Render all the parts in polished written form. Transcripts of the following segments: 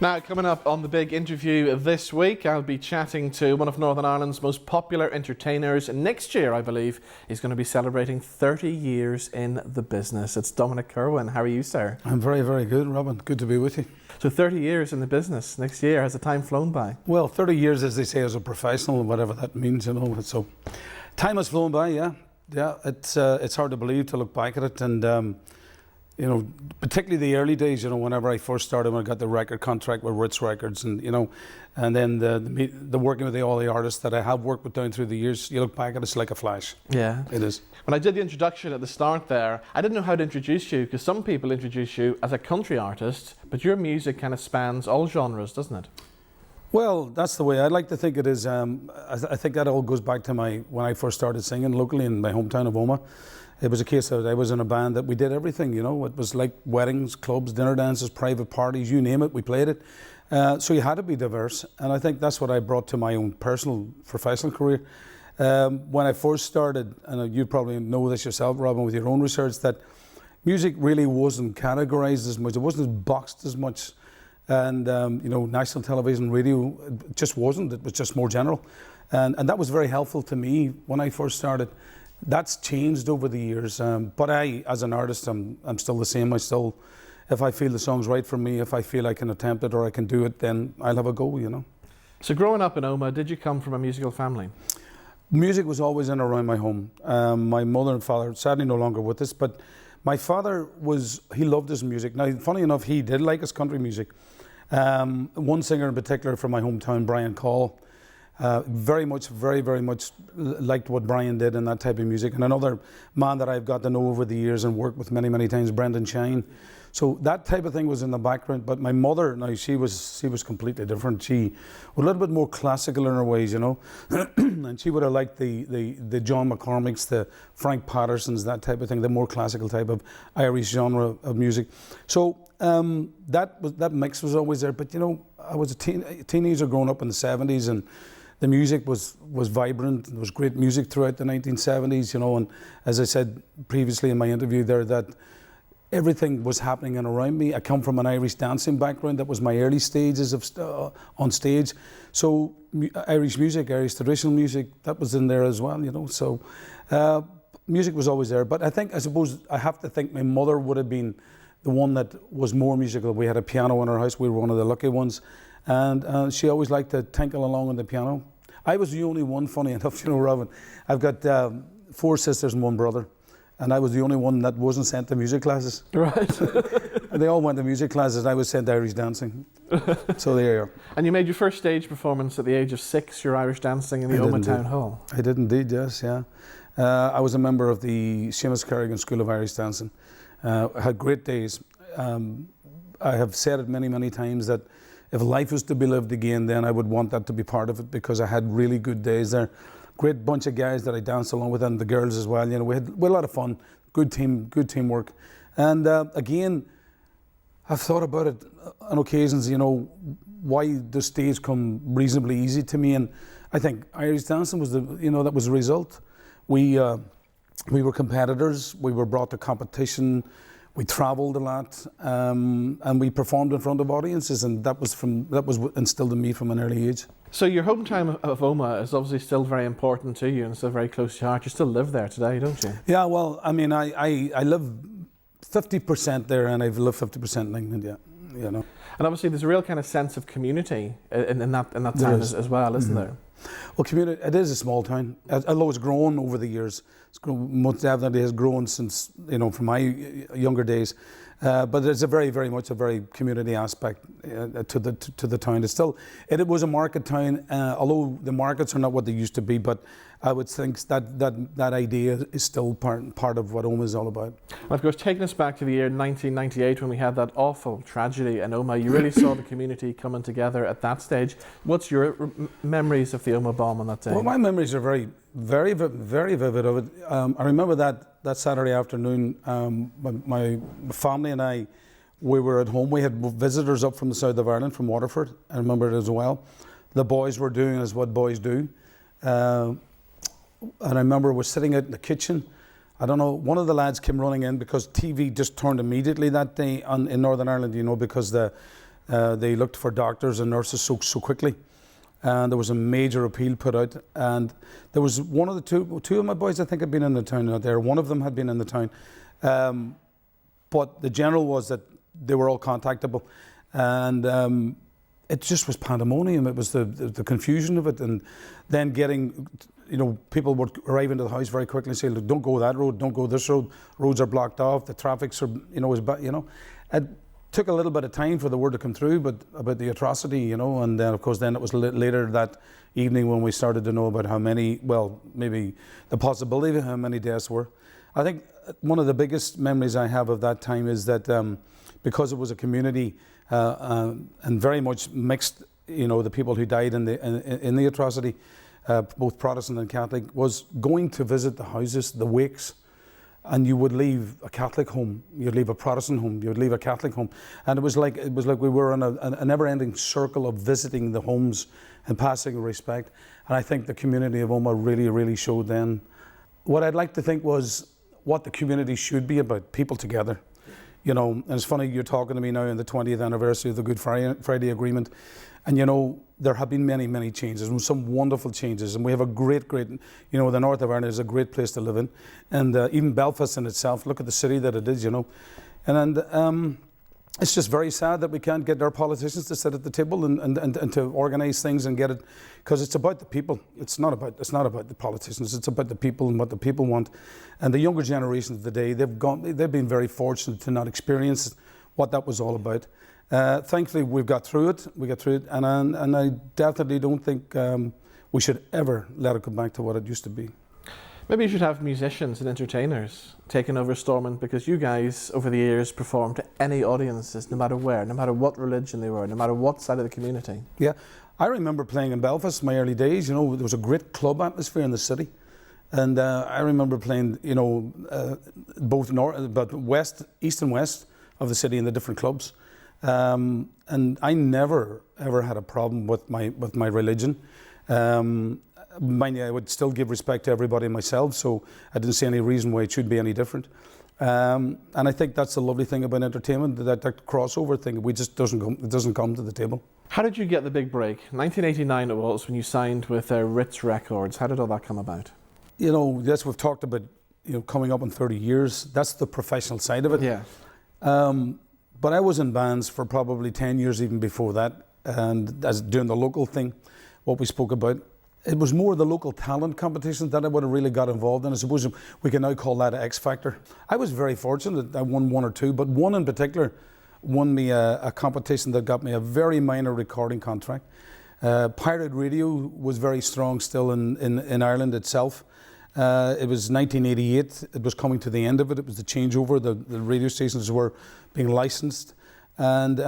Now, coming up on the big interview this week, I'll be chatting to one of Northern Ireland's most popular entertainers. Next year, I believe, he's going to be celebrating 30 years in the business. It's Dominic Kirwan. How are you, sir? I'm very, very good, Robin. Good to be with you. So 30 years in the business next year. Has the time flown by? Well, 30 years, as they say, as a professional, whatever that means, you know. So time has flown by, yeah. Yeah, it's hard to believe to look back at it. And, you know, particularly the early days, you know, whenever I first started, when I got the record contract with Ritz Records, and, you know, and then the working with all the artists that I have worked with down through the years, you look back at it's like a flash. Yeah. It is. When I did the introduction at the start there, I didn't know how to introduce you, because some people introduce you as a country artist, but your music kind of spans all genres, doesn't it? Well, that's the way I like to think it is. I think that all goes back to when I first started singing locally in my hometown of Omagh. It was a case that I was in a band that we did everything, you know. It was like weddings, clubs, dinner dances, private parties, you name it, we played it. So you had to be diverse, and I think that's what I brought to my own personal, professional career. When I first started, and you probably know this yourself, Robin, with your own research, that music really wasn't categorised as much, it wasn't boxed as much. And, you know, national television, radio, it just wasn't, it was just more general. And that was very helpful to me when I first started. That's changed over the years, but I, as an artist, I'm still the same. I still, if I feel the song's right for me, if I feel I can attempt it or I can do it, then I'll have a go, you know. So growing up in Omagh, did you come from a musical family? Music was always in and around my home. My mother and father, sadly no longer with us, but my father he loved his music. Now, funny enough, he did like his country music. One singer in particular from my hometown, Brian Call, very much liked what Brian did and that type of music. And another man that I've got to know over the years and worked with many times, Brendan Shine. So that type of thing was in the background. But my mother, now she was completely different. She was a little bit more classical in her ways, you know. And she would have liked the John McCormicks, the Frank Pattersons, that type of thing, the more classical type of Irish genre of music. So that mix was always there. But you know, I was a teenager growing up in the 70s, and the music was vibrant. There was great music throughout the 1970s, you know, and as I said previously in my interview there, that everything was happening and around me. I come from an Irish dancing background. That was my early stages of on stage. So Irish music, Irish traditional music, that was in there as well, you know. So music was always there. But I suppose I have to think my mother would have been the one that was more musical. We had a piano in our house. We were one of the lucky ones. And she always liked to tinkle along on the piano. I was the only one, funny enough, you know, Robin. I've got 4 sisters and 1 brother. And I was the only one that wasn't sent to music classes. Right. They all went to music classes. I was sent to Irish dancing. So there you are. And you made your first stage performance at the age of 6, your Irish dancing in the Omagh Town Hall. I did indeed, yes, yeah. I was a member of the Seamus Kerrigan School of Irish Dancing. I had great days. I have said it many times that if life was to be lived again, then I would want that to be part of it, because I had really good days there. Great bunch of guys that I danced along with, and the girls as well. You know, we had a lot of fun, good teamwork. And again, I've thought about it on occasions, you know, why does stage come reasonably easy to me? And I think Irish dancing was that was the result. We were competitors, we were brought to competition, we travelled a lot, and we performed in front of audiences, and that was instilled in me from an early age. So your hometown of Omagh is obviously still very important to you and still very close to your heart. You still live there today, don't you? Yeah, well, I mean, I live 50% there, and I've lived 50% in England, yeah, you know. And obviously there's a real kind of sense of community in that town as well, isn't there? Well, community, it is a small town. Although it's grown over the years. It's grown, most definitely has grown since, you know, from my younger days. But there's a very much a very community aspect to the town. It was a market town, although the markets are not what they used to be. But I would think that idea is still part of what Omagh is all about. And of course, taking us back to the year 1998 when we had that awful tragedy in Omagh, you really saw the community coming together at that stage. What's your memories of the Omagh bomb on that day? Well, my memories are very vivid of it. I remember that Saturday afternoon, my family and I, we were at home. We had visitors up from the south of Ireland, from Waterford. I remember it as well. The boys were doing as what boys do. And I remember we're sitting out in the kitchen. I don't know, one of the lads came running in because TV just turned immediately that day in Northern Ireland, you know, because They looked for doctors and nurses so quickly. And there was a major appeal put out. And there was one of the two of my boys, I think, had been in the town out there. One of them had been in the town. But the general was that they were all contactable. And it just was pandemonium. It was the confusion of it. And then getting, people would arrive into the house very quickly and say, look, don't go that road, don't go this road. Roads are blocked off, the traffic's are, It took a little bit of time for the word to come through, but about the atrocity, and then of course then it was later that evening when we started to know about how many, well, maybe the possibility of how many deaths were. I think one of the biggest memories I have of that time is that because it was a community and very much mixed, the people who died in the atrocity, both Protestant and Catholic, was going to visit the houses, the wakes. And you would leave a Catholic home, you'd leave a Protestant home, you would leave a Catholic home, and it was like we were in a never-ending circle of visiting the homes and passing respect. And I think the community of Omagh really, really showed then what I'd like to think was what the community should be about: people together. And it's funny, you're talking to me now on the 20th anniversary of the Good Friday Agreement, and there have been many, many changes, and some wonderful changes, and we have a great, the north of Ireland is a great place to live in, and even Belfast in itself, look at the city that it is, and it's just very sad that we can't get our politicians to sit at the table and to organise things and get it, because it's about the people. It's not about the politicians. It's about the people and what the people want. And the younger generations of the day, they've been very fortunate to not experience what that was all about. Thankfully, we got through it, and I definitely don't think we should ever let it come back to what it used to be. Maybe you should have musicians and entertainers taking over Stormont, because you guys, over the years, performed to any audiences, no matter where, no matter what religion they were, no matter what side of the community. Yeah, I remember playing in Belfast in my early days. There was a great club atmosphere in the city. And I remember playing, both west, east and west of the city in the different clubs. And I never ever had a problem with my religion. Mind you, I would still give respect to everybody myself, so I didn't see any reason why it should be any different. And I think that's the lovely thing about entertainment, that crossover thing. It doesn't come to the table. How did you get the big break? 1989 it was when you signed with Ritz Records. How did all that come about? Yes, we've talked about coming up in 30 years. That's the professional side of it. Yeah. But I was in bands for probably 10 years even before that, and as doing the local thing, what we spoke about. It was more the local talent competitions that I would have really got involved in. I suppose we can now call that X Factor. I was very fortunate. I won one or two, but one in particular won me a competition that got me a very minor recording contract. Pirate radio was very strong still in Ireland itself. It was 1988. It was coming to the end of it. It was the changeover. The radio stations were being licensed. And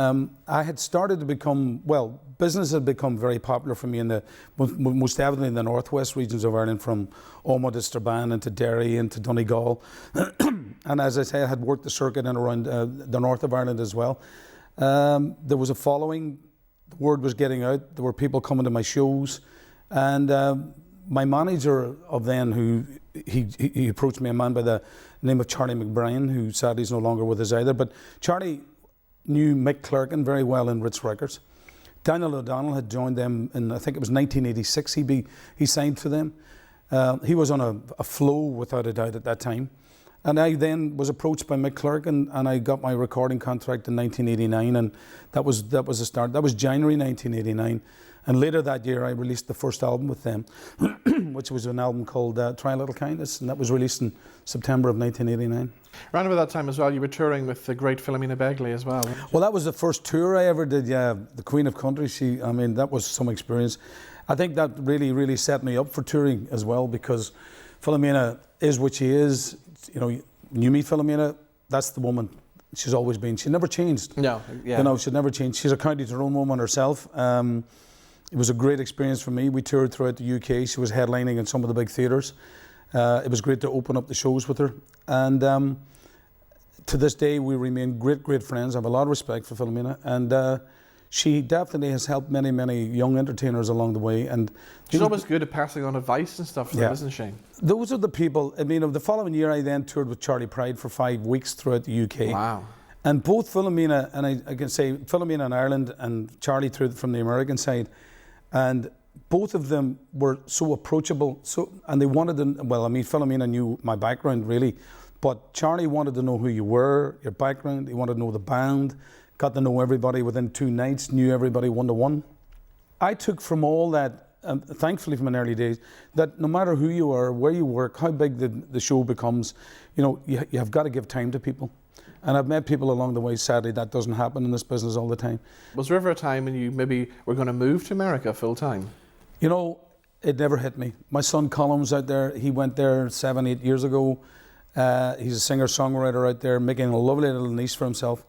I had started to become, business had become very popular for me most evidently in the northwest regions of Ireland, from Omagh to Strabane and to Derry and to Donegal. And as I say, I had worked the circuit in around the north of Ireland as well. There was a following. The word was getting out. There were people coming to my shows. And my manager of then, who he approached me, a man by the name of Charlie McBrien, who sadly is no longer with us either. But Charlie knew Mick Clerkin very well in Ritz Records. Daniel O'Donnell had joined them in, I think it was 1986, he signed to them. He was on a flow without a doubt at that time. And I then was approached by Mick Clerkin, and I got my recording contract in 1989, and that was the start. That was January 1989. And later that year I released the first album with them, which was an album called Try a Little Kindness, and that was released in September of 1989. Around about that time as well, you were touring with the great Philomena Begley as well. Well, that was the first tour I ever did, yeah. The Queen of Country, that was some experience. I think that really, really set me up for touring as well, because Philomena is what she is. You meet Philomena, that's the woman she's always been. She never changed. No, yeah. She never changed. She's a County Tyrone woman herself. It was a great experience for me. We toured throughout the UK. She was headlining in some of the big theatres. It was great to open up the shows with her. And to this day, we remain great friends. I have a lot of respect for Philomena. And she definitely has helped many, many young entertainers along the way. And she's always good at passing on advice and stuff, yeah, isn't she? Those are the people. The following year, I then toured with Charlie Pride for 5 weeks throughout the UK. Wow. And both Philomena, and I can say Philomena in Ireland and Charlie from the American side, and both of them were so approachable. And they wanted to, well, I mean, Philomena knew my background really, but Charlie wanted to know who you were, your background. He wanted to know the band, got to know everybody within 2 nights, knew everybody one-to-one. I took from all that, thankfully from an early days, that no matter who you are, where you work, how big the show becomes, you have got to give time to people. And I've met people along the way, sadly, that doesn't happen in this business all the time. Was there ever a time when you maybe were going to move to America full time? It never hit me. My son Colum's out there. He went there 7, 8 years ago. He's a singer-songwriter out there, making a lovely little niche for himself.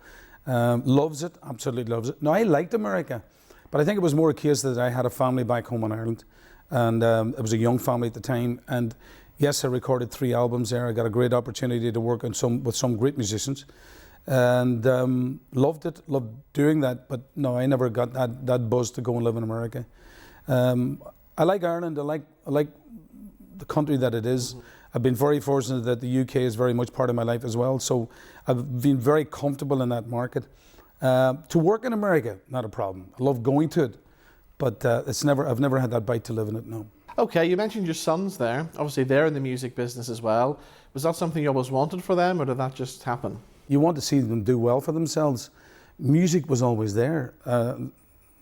Loves it, absolutely loves it. Now, I liked America, but I think it was more a case that I had a family back home in Ireland. And it was a young family at the time. And yes, I recorded 3 albums there. I got a great opportunity to work with some great musicians. And loved it, loved doing that. But no, I never got that buzz to go and live in America. I like Ireland. I like the country that it is. Mm-hmm. I've been very fortunate that the UK is very much part of my life as well. So I've been very comfortable in that market. To work in America, not a problem. I love going to it, but I've never had that bite to live in it. No. Okay, you mentioned your sons there. Obviously, they're in the music business as well. Was that something you always wanted for them, or did that just happen? You want to see them do well for themselves. Music was always there.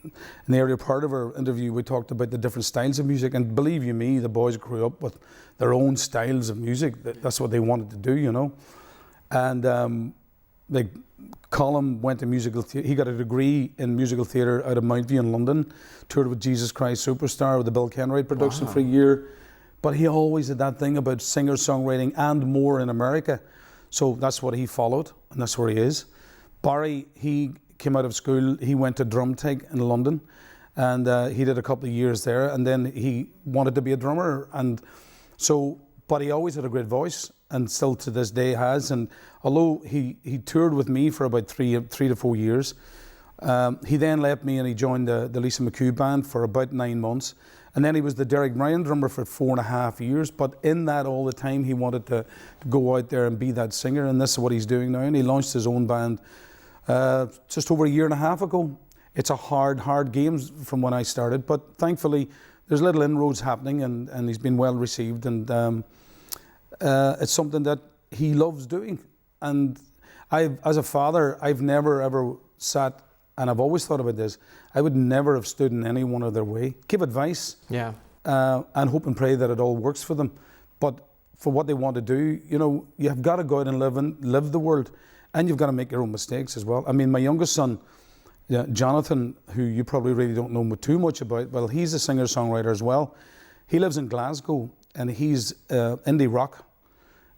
In the earlier part of our interview, we talked about the different styles of music, and believe you me, the boys grew up with their own styles of music. That's what they wanted to do, And like Colin went to musical theatre. He got a degree in musical theatre out of Mount View in London, toured with Jesus Christ Superstar with the Bill Kenwright production for a year. But he always had that thing about singer-songwriting and more in America. So that's what he followed, and that's where he is. Barry, he came out of school, he went to Drumtech in London, and he did a couple of years there, and then he wanted to be a drummer, but he always had a great voice, and still to this day has. And although he toured with me for about 3 to 4 years, he then left me and he joined the Lisa McHugh band for about 9 months, and then he was the Derek Ryan drummer for 4.5 years. But in that all the time, he wanted to go out there and be that singer, and this is what he's doing now. And he launched his own band just over 1.5 years ago. It's a hard game from when I started, but thankfully there's little inroads happening, and he's been well received, and it's something that he loves doing. And as a father, I've never ever sat, and I've always thought about this, I would never have stood in any one of their way. Give advice, and hope and pray that it all works for them. But for what they want to do, you've got to go out and live the world. And you've got to make your own mistakes as well. I mean, my youngest son, Jonathan, who you probably really don't know too much about, well, he's a singer-songwriter as well. He lives in Glasgow, and he's indie rock,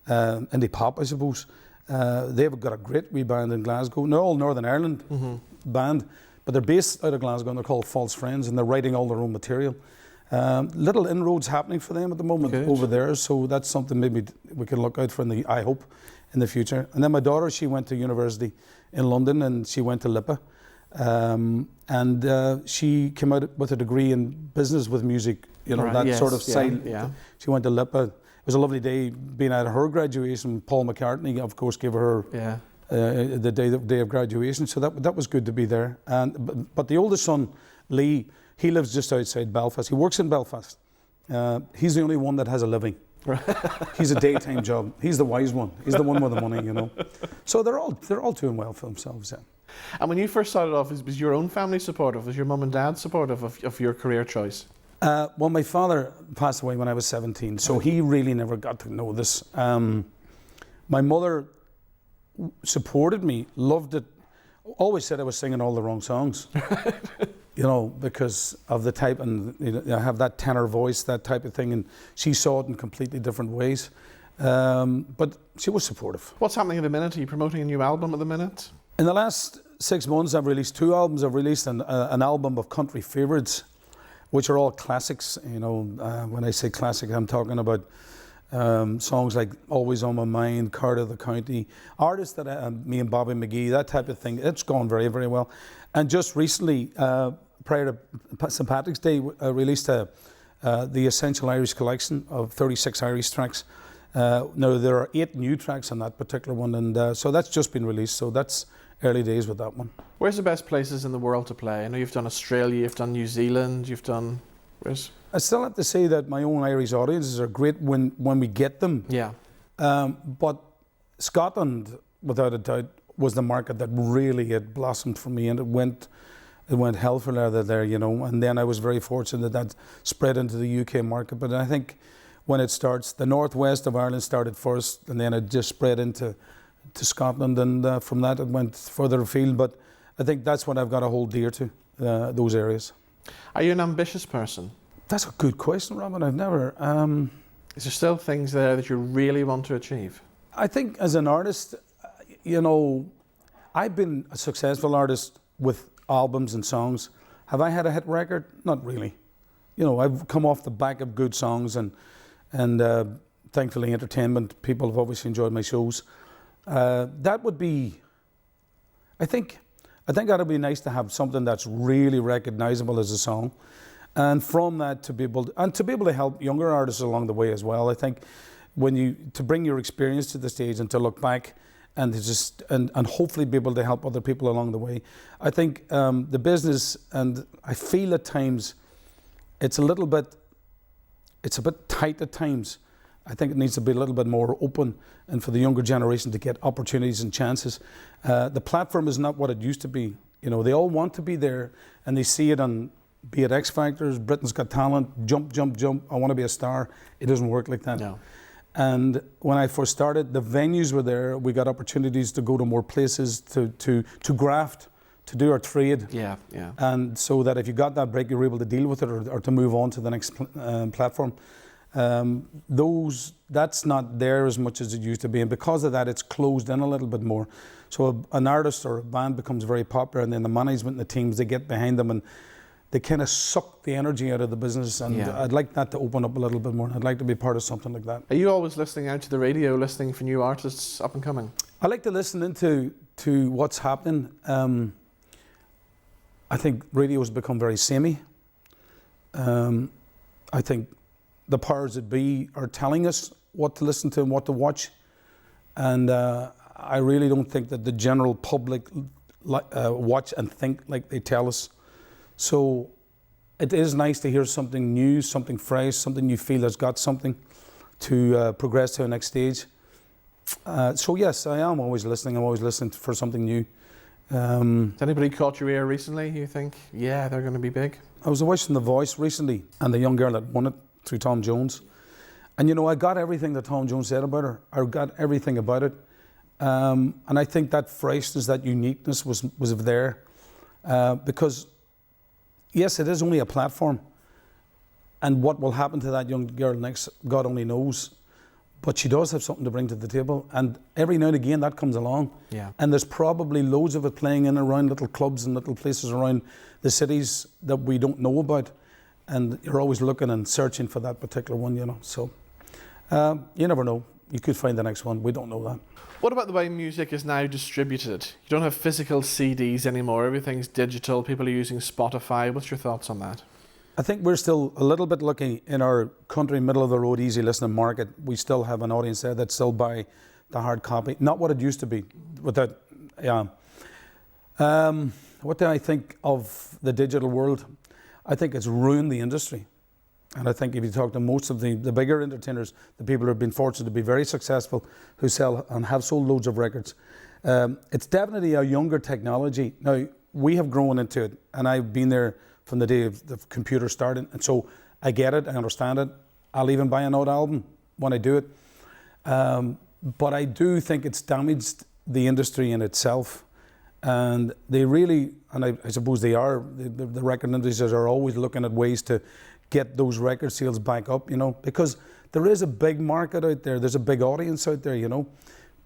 indie pop, I suppose. They've got a great wee band in Glasgow. They're all Northern Ireland band, but they're based out of Glasgow, and they're called False Friends, and they're writing all their own material. Little inroads happening for them at the moment over there, so that's something maybe we can look out for I hope, in the future. And then my daughter, she went to university in London, and she went to LIPA, and she came out with a degree in business with music, sort of side. Yeah. She went to LIPA. It was a lovely day being at her graduation. Paul McCartney, of course, gave her the day of graduation, so that was good to be there. But the oldest son, Lee, he lives just outside Belfast. He works in Belfast. He's the only one that has a living. He's a daytime job. He's the wise one. He's the one with the money, So they're all doing well for themselves. Yeah. And when you first started off, was your own family supportive? Was your mum and dad supportive of your career choice? Well, my father passed away when I was 17, so he really never got to know this. My mother supported me, loved it, always said I was singing all the wrong songs. Because of the type, and I have that tenor voice, that type of thing, and she saw it in completely different ways. But she was supportive. What's happening at the minute? Are you promoting a new album at the minute? In the last 6 months, I've released 2 albums. I've released an album of country favourites, which are all classics. When I say classic, I'm talking about songs like Always on My Mind, Card of the County, artists that me and Bobby McGee, that type of thing. It's gone very, very well. And just recently, prior to St. Patrick's Day, I released the Essential Irish collection of 36 Irish tracks. Now, there are 8 new tracks on that particular one, and so that's just been released, so that's early days with that one. Where's the best places in the world to play? I know you've done Australia, you've done New Zealand, you've done... Where's... I still have to say that my own Irish audiences are great when we get them. Yeah. But Scotland, without a doubt, was the market that really had blossomed for me, and it went hell for leather there, you know. And then I was very fortunate that spread into the UK market. But I think when it starts, the northwest of Ireland started first, and then it just spread into Scotland, and from that it went further afield. But I think that's what I've got to hold dear to, those areas. Are you an ambitious person? That's a good question, Robin. I've never... Is there still things there that you really want to achieve? I think as an artist, you know, I've been a successful artist with albums and songs. Have I had a hit record? Not really. You know, I've come off the back of good songs, and thankfully entertainment, people have obviously enjoyed my shows. That would be, I think that would be nice to have something that's really recognizable as a song. And from that to be able to help younger artists along the way as well. I think to bring your experience to the stage and to look back and to just and hopefully be able to help other people along the way. I think the business, and I feel at times it's a bit tight at times. I think it needs to be a little bit more open, and for the younger generation to get opportunities and chances. The platform is not what it used to be. You know, they all want to be there, and they see it on, be it X Factors, Britain's Got Talent, jump, I want to be a star. It doesn't work like that. No. And when I first started, the venues were there. We got opportunities to go to more places, to graft, to do our trade. Yeah, yeah. And so that if you got that break, you were able to deal with it, or to move on to the next platform. That's not there as much as it used to be, and because of that, it's closed in a little bit more. So an artist or a band becomes very popular, and then the management and the teams, they get behind them, and they kind of suck the energy out of the business. And yeah. I'd like that to open up a little bit more. I'd like to be part of something like that. Are you always listening out to the radio, listening for new artists up and coming? I like to listen into what's happening. I think radio has become very samey. I think the powers that be are telling us what to listen to and what to watch. And I really don't think that the general public watch and think like they tell us. So it is nice to hear something new, something fresh, something you feel has got something to progress to the next stage. So yes, I am always listening. I'm always listening for something new. Has anybody caught your ear recently? You think, yeah, they're going to be big? I was watching The Voice recently, and the young girl that won it through Tom Jones. And you know, I got everything that Tom Jones said about her. I got everything about it. And I think that freshness, that uniqueness was there. Because, yes, it is only a platform. And what will happen to that young girl next, God only knows. But she does have something to bring to the table. And every now and again, that comes along. Yeah. And there's probably loads of it playing in and around little clubs and little places around the cities that we don't know about. And you're always looking and searching for that particular one, you know. So you never know. You could find the next one. We don't know that. What about the way music is now distributed? You don't have physical CDs anymore. Everything's digital. People are using Spotify. What's your thoughts on that? I think we're still a little bit lucky in our country, middle of the road, easy listening market. We still have an audience there that still buy the hard copy. Not what it used to be. What do I think of the digital world? I think it's ruined the industry. And I think if you talk to most of the bigger entertainers, the people who have been fortunate to be very successful, who sell and have sold loads of records, it's definitely a younger technology. Now, we have grown into it, and I've been there from the day of the computer starting, and so I get it, I understand it. I'll even buy an old album when I do it. But I do think it's damaged the industry in itself. And they really, and I suppose they are, the record industries are always looking at ways to get those record sales back up, you know, because there is a big market out there, there's a big audience out there, you know,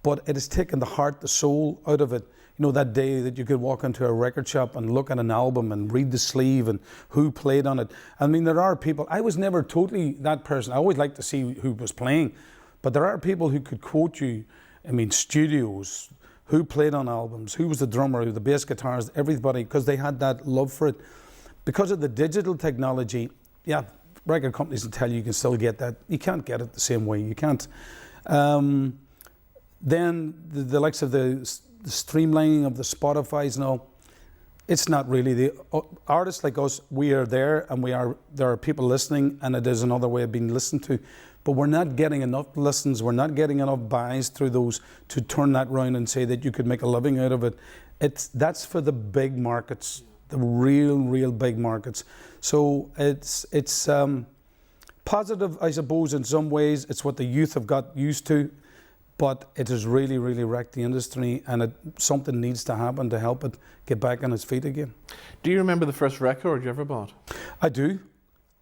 but it has taken the heart, the soul out of it. You know, that day that you could walk into a record shop and look at an album and read the sleeve and who played on it. I mean, there are people, I was never totally that person. I always like to see who was playing, but there are people who could quote you, I mean, studios, who played on albums, who was the drummer, who the bass guitarist, everybody, because they had that love for it. Because of the digital technology, yeah, record companies will tell you can still get that. You can't get it the same way. You can't. Then the likes of the the streamlining of the Spotify's and all. It's not really. The artists like us, we are there, and there are people listening, and it is another way of being listened to. But we're not getting enough listens, we're not getting enough buys through those to turn that round and say that you could make a living out of it. That's for the big markets, the real big markets. So it's positive, I suppose, in some ways. It's what the youth have got used to, but it has really wrecked the industry, and something needs to happen to help it get back on its feet again. Do you remember the first record you ever bought? I do.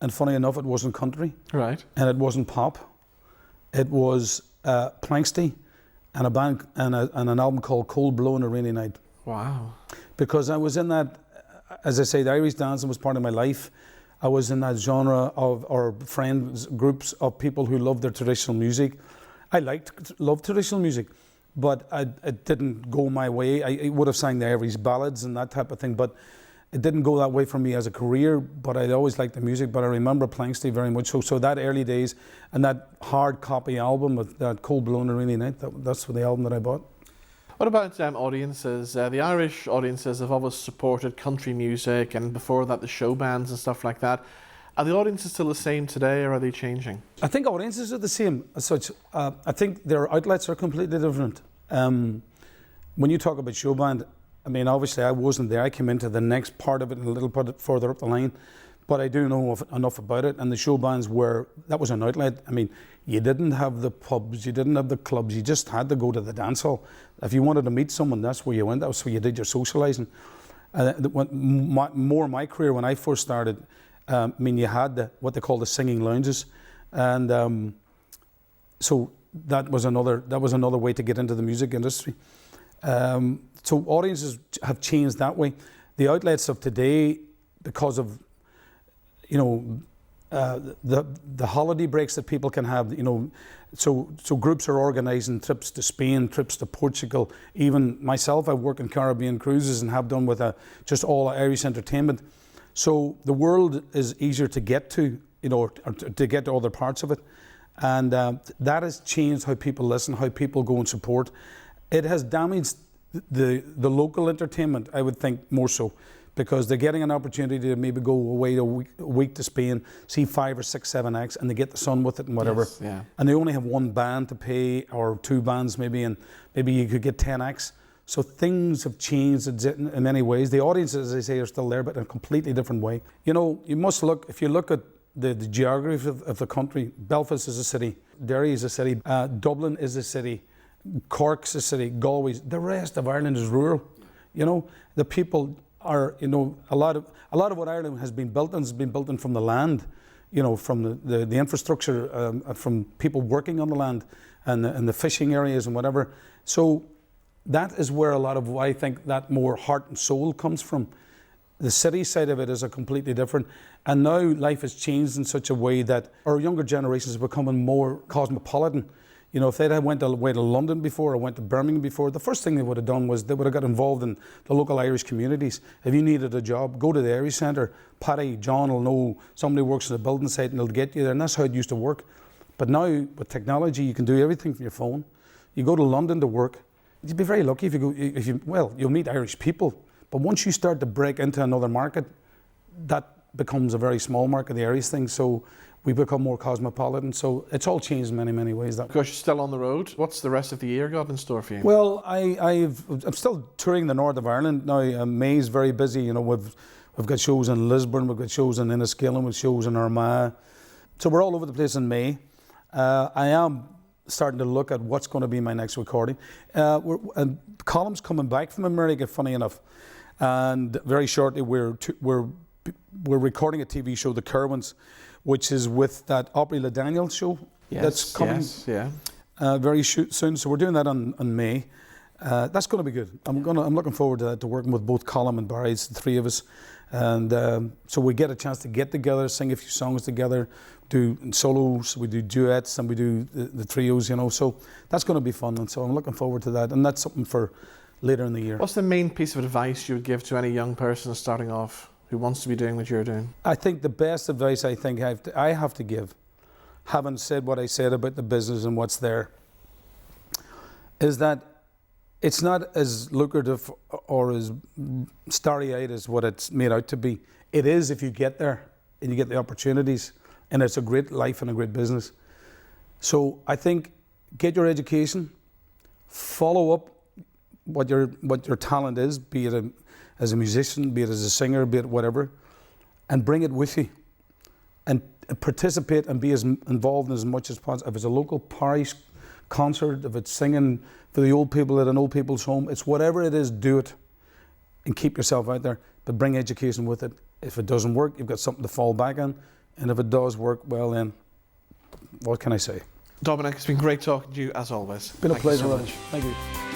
And funny enough, it wasn't country. Right. And it wasn't pop. It was Planksty and a band and an album called Cold Blow on a Rainy Night. Wow. Because I was in that, as I say, the Irish dancing was part of my life. I was in that genre of, or friends, groups of people who loved their traditional music. I loved traditional music, but it didn't go my way. I would have sang the Irish ballads and that type of thing, but it didn't go that way for me as a career, but I always liked the music. But I remember Planksty very much. So that early days and that hard copy album with that Cold Blow on a Rainy Night, that's the album that I bought. What about audiences? The Irish audiences have always supported country music, and before that the show bands and stuff like that. Are the audiences still the same today, or are they changing? I think audiences are the same as such. I think their outlets are completely different. When you talk about show band, I mean, obviously I wasn't there. I came into the next part of it and a little bit further up the line, but I do know enough about it. And the show bands that was an outlet. I mean, you didn't have the pubs, you didn't have the clubs, you just had to go to the dance hall. If you wanted to meet someone, that's where you went. That's where you did your socialising. My career when I first started, I mean, you had what they call the singing lounges, and so that was another way to get into the music industry. So audiences have changed that way. The outlets of today, because of the holiday breaks that people can have, so groups are organising trips to Spain, trips to Portugal. Even myself, I work in Caribbean cruises and have done with just all Irish entertainment. So the world is easier to get to, or to get to other parts of it, and that has changed how people listen, how people go and support. It has damaged the local entertainment, I would think, more so, because they're getting an opportunity to maybe go away a week to Spain, see 5 or 6, 7 acts, and they get the sun with it and whatever. Yes, yeah. And they only have one band to pay, or 2 bands maybe, and maybe you could get 10 acts. So things have changed in many ways. The audiences, as I say, are still there, but in a completely different way. You must look, if you look at the geography of the country, Belfast is a city, Derry is a city, Dublin is a city, Cork's a city, Galway's. The rest of Ireland is rural. The people are, a lot of what Ireland has been built in from the land, from the infrastructure, from people working on the land and the fishing areas and whatever. So that is where a lot of, I think, that more heart and soul comes from. The city side of it is a completely different. And now life has changed in such a way that our younger generations are becoming more cosmopolitan. If they'd have went away to London before or went to Birmingham before, the first thing they would have done was they would have got involved in the local Irish communities. If you needed a job, go to the Irish Centre. Paddy, John will know somebody works at a building site and they'll get you there. And that's how it used to work. But now with technology, you can do everything from your phone. You go to London to work. You'd be very lucky if you'll meet Irish people. But once you start to break into another market, that becomes a very small market, the Irish thing. So we become more cosmopolitan. So it's all changed in many, many ways. Of course, you're still on the road. What's the rest of the year got in store for you? Well, I'm still touring the north of Ireland now. May's very busy. We've got shows in Lisburn, we've got shows in Enniskillen, we've shows in Armagh. So we're all over the place in May. I am starting to look at what's going to be my next recording. Column's coming back from America, funny enough, and very shortly we're recording a TV show, The Kirwans, which is with that Aubrey Le Daniel show that's coming very soon. So we're doing that on May. That's going to be good. I'm looking forward to that, to working with both Colm and Barry. It's the 3 of us, and so we get a chance to get together, sing a few songs together, do solos, we do duets, and we do the trios. So that's going to be fun, and so I'm looking forward to that. And that's something for later in the year. What's the main piece of advice you would give to any young person starting off who wants to be doing what you're doing? I think the best advice I have to give, having said what I said about the business and what's there, is that it's not as lucrative or as starry-eyed as what it's made out to be. It is if you get there and you get the opportunities, and it's a great life and a great business. So I think get your education, follow up what your talent is, be it as a musician, be it as a singer, be it whatever, and bring it with you. And participate and be as involved as much as possible. If it's a local parish concert, if it's singing for the old people at an old people's home, it's whatever it is, do it and keep yourself out there, but bring education with it. If it doesn't work, you've got something to fall back on, and if it does work, well then, what can I say? Dominic, it's been great talking to you as always. It's been a pleasure. Thank you so much. Thank you.